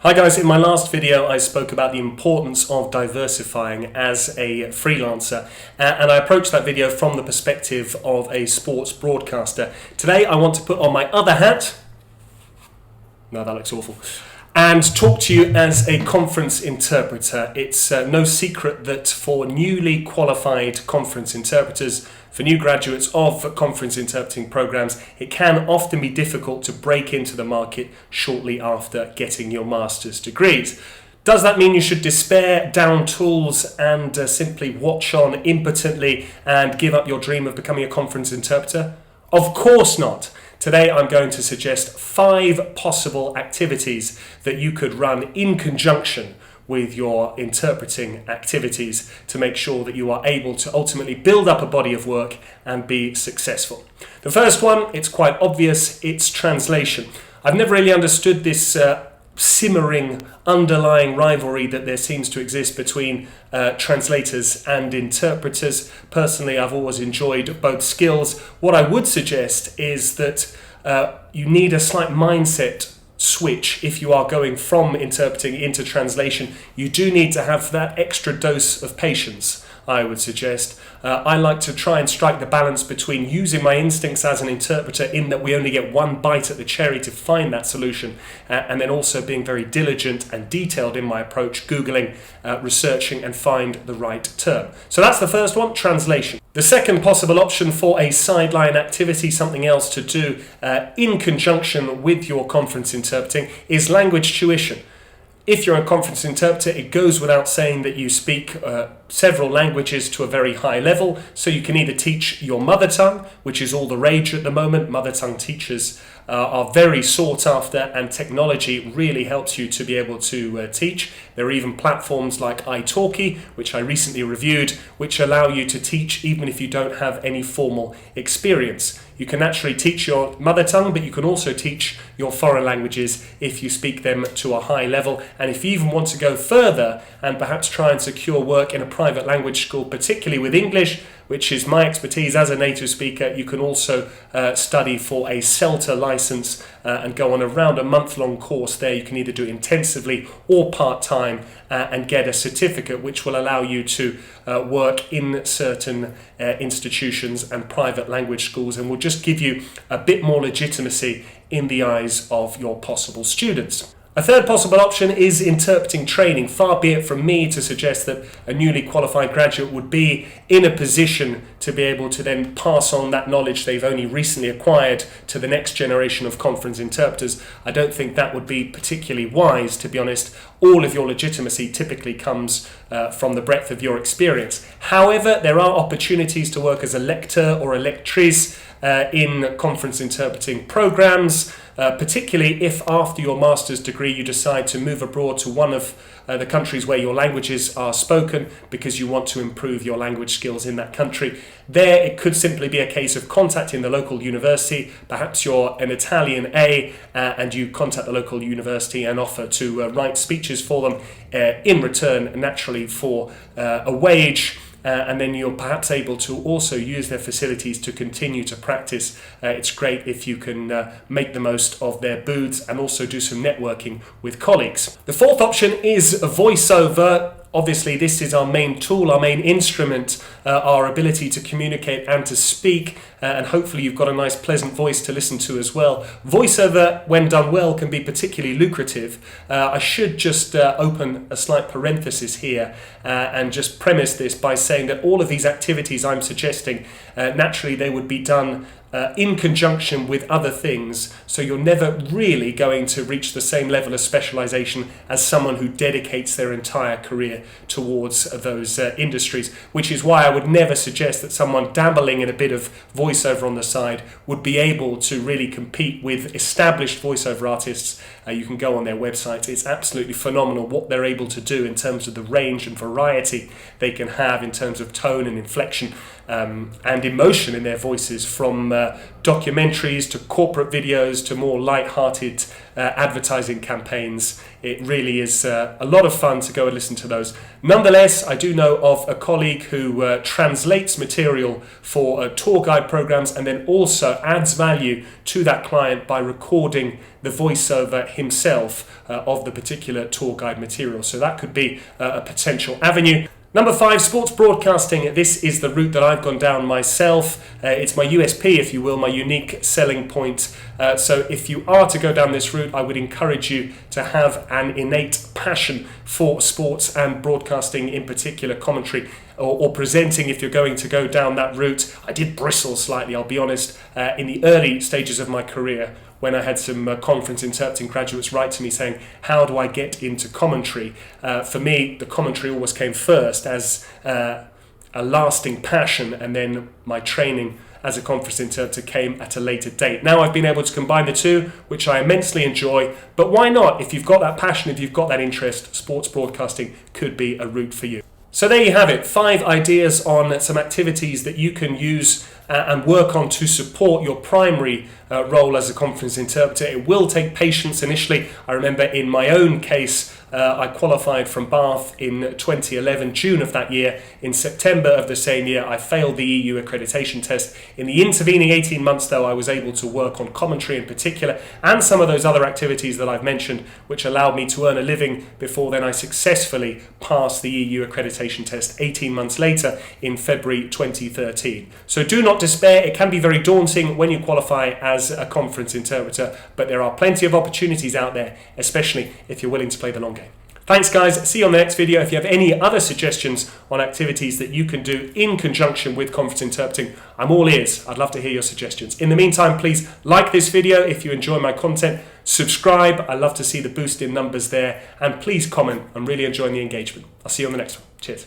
Hi guys, in my last video I spoke about the importance of diversifying as a freelancer and I approached that video from the perspective of a sports broadcaster. Today I want to put on my other hat, no that looks awful, and talk to you as a conference interpreter. It's no secret that for newly qualified conference interpreters, for new graduates of conference interpreting programs, it can often be difficult to break into the market shortly after getting your master's degrees. Does that mean you should despair, down tools, and simply watch on impotently and give up your dream of becoming a conference interpreter? Of course not. Today I'm going to suggest 5 possible activities that you could run in conjunction with your interpreting activities to make sure that you are able to ultimately build up a body of work and be successful. The first one, it's quite obvious, it's translation. I've never really understood this simmering underlying rivalry that there seems to exist between translators and interpreters. Personally, I've always enjoyed both skills. What I would suggest is that you need a slight mindset switch if you are going from interpreting into translation. You do need to have that extra dose of patience, I would suggest. I like to try and strike the balance between using my instincts as an interpreter in that we only get one bite at the cherry to find that solution, and then also being very diligent and detailed in my approach, Googling, researching and find the right term. So that's the first one, translation. The second possible option for a sideline activity, something else to do in conjunction with your conference interpreting, is language tuition. If you're a conference interpreter, it goes without saying that you speak several languages to a very high level. So you can either teach your mother tongue, which is all the rage at the moment. Mother tongue teachers are very sought after, and technology really helps you to be able to teach. There are even platforms like italki, which I recently reviewed, which allow you to teach even if you don't have any formal experience. You can actually teach your mother tongue, but you can also teach your foreign languages if you speak them to a high level. And if you even want to go further and perhaps try and secure work in a private language school, particularly with English, which is my expertise as a native speaker, you can also study for a CELTA license and go on around a month-long course there. You can either do it intensively or part-time and get a certificate which will allow you to work in certain institutions and private language schools, and will just give you a bit more legitimacy in the eyes of your possible students. A third possible option is interpreting training. Far be it from me to suggest that a newly qualified graduate would be in a position to be able to then pass on that knowledge they've only recently acquired to the next generation of conference interpreters. I don't think that would be particularly wise, to be honest. All of your legitimacy typically comes from the breadth of your experience. However, there are opportunities to work as a lector or a lectrice in conference interpreting programs, particularly if after your master's degree you decide to move abroad to one of the countries where your languages are spoken because you want to improve your language skills in that country. There it could simply be a case of contacting the local university. Perhaps you're an Italian A and you contact the local university and offer to write speeches for them in return naturally for a wage. And then you're perhaps able to also use their facilities to continue to practice. It's great if you can make the most of their booths and also do some networking with colleagues. The fourth option is Voiceover. Obviously, this is our main tool, our main instrument, our ability to communicate and to speak, and hopefully you've got a nice pleasant voice to listen to as well. Voiceover, when done well, can be particularly lucrative. I should just open a slight parenthesis here and just premise this by saying that all of these activities I'm suggesting, naturally they would be done in conjunction with other things, so you're never really going to reach the same level of specialization as someone who dedicates their entire career towards those industries, which is why I would never suggest that someone dabbling in a bit of voiceover on the side would be able to really compete with established voiceover artists. You can go on their website. It's absolutely phenomenal what they're able to do in terms of the range and variety they can have in terms of tone and inflection and emotion in their voices, from documentaries to corporate videos to more light-hearted advertising campaigns. It really is a lot of fun to go and listen to those. Nonetheless, I do know of a colleague who translates material for tour guide programs and then also adds value to that client by recording the voiceover himself of the particular tour guide material. So that could be a potential avenue. Number 5, sports broadcasting. This is the route that I've gone down myself. It's my USP, if you will, my unique selling point. So if you are to go down this route, I would encourage you to have an innate passion for sports and broadcasting, in particular commentary or presenting if you're going to go down that route. I did bristle slightly, I'll be honest, in the early stages of my career, when I had some conference interpreting graduates write to me saying, how do I get into commentary? For me, the commentary always came first as a lasting passion, and then my training as a conference interpreter came at a later date. Now I've been able to combine the two, which I immensely enjoy, but why not? If you've got that passion, if you've got that interest, sports broadcasting could be a route for you. So there you have it, 5 ideas on some activities that you can use and work on to support your primary role as a conference interpreter. It will take patience initially. I remember in my own case, I qualified from Bath in 2011, June of that year. In September of the same year, I failed the EU accreditation test. In the intervening 18 months, though, I was able to work on commentary in particular and some of those other activities that I've mentioned, which allowed me to earn a living. Before then, I successfully passed the EU accreditation test 18 months later in February 2013. So do not despair. It can be very daunting when you qualify as a conference interpreter, but there are plenty of opportunities out there, especially if you're willing to play the long game. Thanks guys, see you on the next video. If you have any other suggestions on activities that you can do in conjunction with conference interpreting, I'm all ears. I'd love to hear your suggestions. In the meantime, please like this video if you enjoy my content, subscribe, I love to see the boost in numbers there, and please comment. I'm really enjoying the engagement. I'll see you on the next one. Cheers.